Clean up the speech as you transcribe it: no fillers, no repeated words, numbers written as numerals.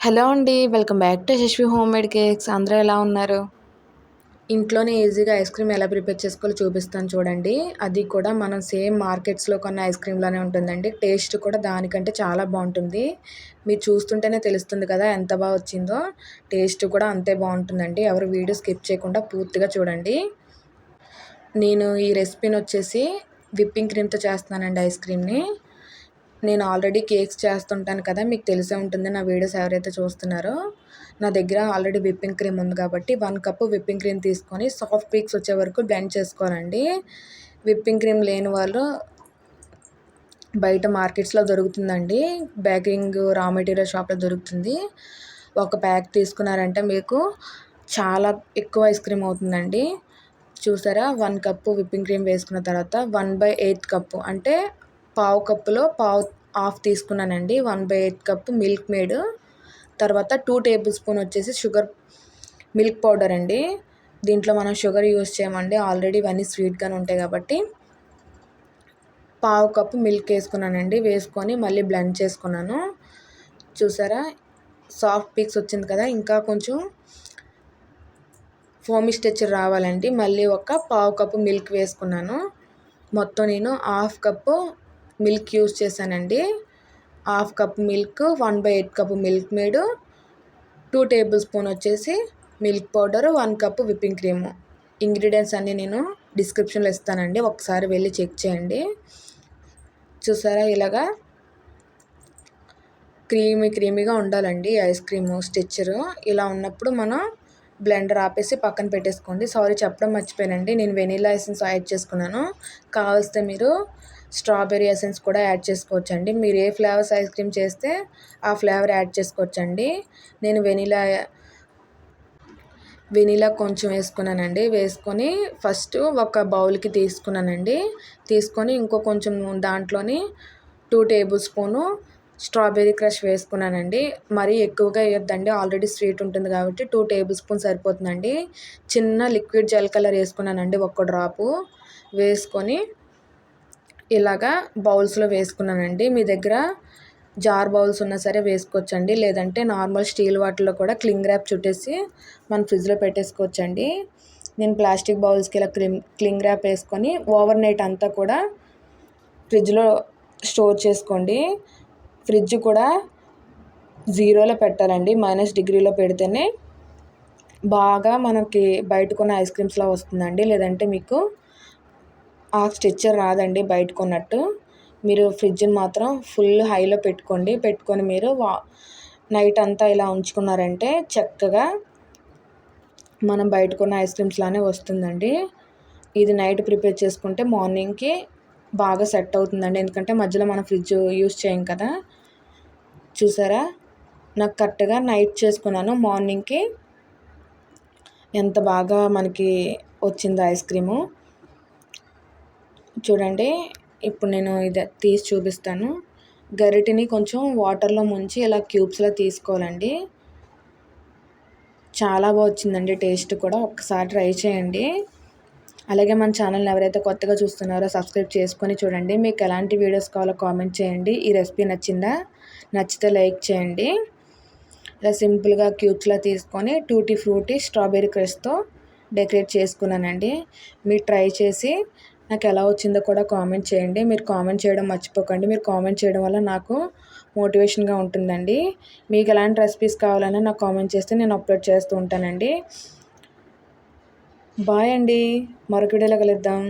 Hello అండి. Welcome back to Yashasvi homemade cakes. అందరూ ఎలా ఉన్నారు? ఇంట్లోనే ఈజీగా ఐస్ క్రీమ్ ఎలా ప్రిపేర్ చేసుకోవాలో చూపిస్తాను చూడండి. అది కూడా మనం సేమ్ మార్కెట్స్‌లో కొన్న ఐస్ క్రీమ్‌లానే ఉంటుందండి. టేస్ట్ కూడా దానికంటే చాలా బావుంటుంది. మీరు చూస్తుంటేనే తెలుస్తుంది కదా ఎంత వచ్చిందో. టేస్ట్ కూడా అంతే బావుంటుందండి. ఎవరు వీడియో స్కిప్ చేయకుండా పూర్తిగా చూడండి. నేను ఈ రెసిపీనొచ్చేసి విప్పింగ్ క్రీమ్‌తో చేస్తున్నానండి ఐస్ క్రీమ్‌ని. నేను ఆల్రెడీ కేక్స్ చేస్తుంటాను కదా! మీకు తెలిసే ఉంటుంది నా వీడియోస్ ఎవరైతే చూస్తున్నారో. నా దగ్గర ఆల్రెడీ విప్పింగ్ క్రీమ్ ఉంది కాబట్టి 1 కప్పు విప్పింగ్ క్రీమ్ తీసుకొని సాఫ్ట్ పీక్స్ వచ్చే వరకు బ్లెండ్ చేసుకోవాలండి. విప్పింగ్ క్రీమ్ లేని వాళ్ళు బయట మార్కెట్స్‌లో దొరుకుతుందండి. బేకింగ్ రా మెటీరియల్ షాప్‌లో దొరుకుతుంది. ఒక ప్యాక్ తీసుకున్నారంటే మీకు చాలా ఎక్కువ ఐస్ క్రీమ్ అవుతుందండి. చూసారా 1 కప్పు విప్పింగ్ క్రీమ్ వేసుకున్న తర్వాత 1/8 కప్పు అంటే పావు కప్పులో హాఫ్ తీసుకున్నానండి. 1/8 కప్పు మిల్క్ మేడ్, తర్వాత 2 టేబుల్ స్పూన్ వచ్చేసి మిల్క్ పౌడర్ అండి. దీంట్లో మనం షుగర్ యూజ్ చేయమండి. ఆల్రెడీ ఇవన్నీ స్వీట్‌గానే ఉంటాయి కాబట్టి పావు కప్పు మిల్క్ వేసుకున్నానండి. వేసుకొని మళ్ళీ బ్లెండ్ చేసుకున్నాను. చూసారా సాఫ్ట్ పీక్స్ వచ్చింది కదా! ఇంకా కొంచెం ఫోమీ స్ట్రక్చర్ రావాలండి. మళ్ళీ ఒక పావు కప్పు మిల్క్ వేసుకున్నాను. మొత్తం నేను హాఫ్ కప్పు మిల్క్ యూజ్ చేశానండి. Half cup milk, 1/8 cup milk made, 2 tablespoon వచ్చేసి milk powder, 1 cup whipping cream. Ingredients అన్నీ నేను డిస్క్రిప్షన్లో ఇస్తానండి. ఒకసారి వెళ్ళి చెక్ చేయండి. చూసారా ఇలాగా క్రీమీగా ఉండాలండి ఐస్ క్రీము స్ట్రక్చరు. ఇలా ఉన్నప్పుడు మనం బ్లెండర్ ఆపేసి పక్కన పెట్టేసుకోండి. సారీ చెప్పడం మర్చిపోయానండి. నేను వెనిలా ఎసెన్స్ యాడ్ చేసుకున్నాను. కావలిస్తే మీరు స్ట్రాబెర్రీ ఎసెన్స్ కూడా యాడ్ చేసుకోవచ్చండి. మీరు ఏ ఫ్లేవర్స్ ఐస్ క్రీమ్ చేస్తే ఆ ఫ్లేవర్ యాడ్ చేసుకోవచ్చండి. నేను వెనిలా కొంచెం వేసుకున్నానండి. వేసుకొని ఫస్ట్ ఒక బౌల్కి తీసుకున్నానండి. తీసుకొని ఇంకో కొంచెం దాంట్లోని 2 టేబుల్ స్పూను స్ట్రాబెర్రీ క్రష్ వేసుకున్నానండి. మరీ ఎక్కువగా వేయొద్దండి. ఆల్రెడీ స్వీట్ ఉంటుంది కాబట్టి 2 టేబుల్ స్పూన్ సరిపోతుందండి. చిన్న లిక్విడ్ జెల్ కలర్ వేసుకున్నానండి ఒక్క డ్రాపు. వేసుకొని ఇలాగా బౌల్స్లో వేసుకున్నానండి. మీ దగ్గర జార్ బౌల్స్ ఉన్నా సరే వేసుకోవచ్చండి. లేదంటే నార్మల్ స్టీల్ వాటిలో కూడా క్లింగ్ ర్యాప్ చుట్టేసి మనం ఫ్రిడ్జ్లో పెట్టేసుకోవచ్చండి. నేను ప్లాస్టిక్ బౌల్స్కి ఇలా క్లింగ్ ర్యాప్ వేసుకొని ఓవర్ నైట్ అంతా కూడా ఫ్రిడ్జ్లో స్టోర్ చేసుకోండి. ఫ్రిడ్జ్ కూడా 0లో పెట్టాలండి. -డిగ్రీలో పెడితేనే బాగా మనకి బయట కొన్న ఐస్ క్రీమ్స్లా వస్తుందండి. లేదంటే మీకు ఆ స్ట్రక్చర్ రాదండి బయట కొన్నట్టు. మీరు ఫ్రిడ్జ్ని మాత్రం ఫుల్ హైలో పెట్టుకోండి. పెట్టుకొని మీరు నైట్ అంతా ఇలా ఉంచుకున్నారంటే చక్కగా మనం బయట కొన్న ఐస్ క్రీమ్స్లానే వస్తుందండి. ఇది నైట్ ప్రిపేర్ చేసుకుంటే మార్నింగ్కి బాగా సెట్ అవుతుందండి. ఎందుకంటే మధ్యలో మనం ఫ్రిడ్జ్ యూజ్ చేయం కదా! చూసారా నాకు కరెక్ట్గా నైట్ చేసుకున్నాను. మార్నింగ్కి ఎంత బాగా మనకి వచ్చిందో ఐస్ క్రీము చూడండి. ఇప్పుడు నేను ఇది తీసి చూపిస్తాను. గరిటెని కొంచెం వాటర్లో ముంచి ఇలా క్యూబ్స్లా తీసుకోవాలండి. చాలా వచ్చిందండి టేస్ట్ కూడా. ఒక్కసారి ట్రై చేయండి. అలాగే మన ఛానల్ని ఎవరైతే కొత్తగా చూస్తున్నారో సబ్స్క్రైబ్ చేసుకొని చూడండి. మీకు ఎలాంటి వీడియోస్ కావాలో కామెంట్ చేయండి. ఈ రెసిపీ నచ్చిందా? నచ్చితే లైక్ చేయండి. ఇలా సింపుల్గా క్యూబ్స్లా తీసుకొని టూటీ ఫ్రూటీ స్ట్రాబెర్రీ క్రష్తో డెకరేట్ చేసుకున్నానండి. మీరు ట్రై చేసి నాకు ఎలా వచ్చిందో కూడా కామెంట్ చేయండి. మీరు కామెంట్ చేయడం మర్చిపోకండి. మీరు కామెంట్ చేయడం వల్ల నాకు మోటివేషన్గా ఉంటుందండి. మీకు ఎలాంటి రెసిపీస్ కావాలన్నా నాకు కామెంట్ చేస్తే నేను అప్లోడ్ చేస్తూ ఉంటానండి. బాయ్ అండి. మరొక వీడియోలో కలుద్దాం.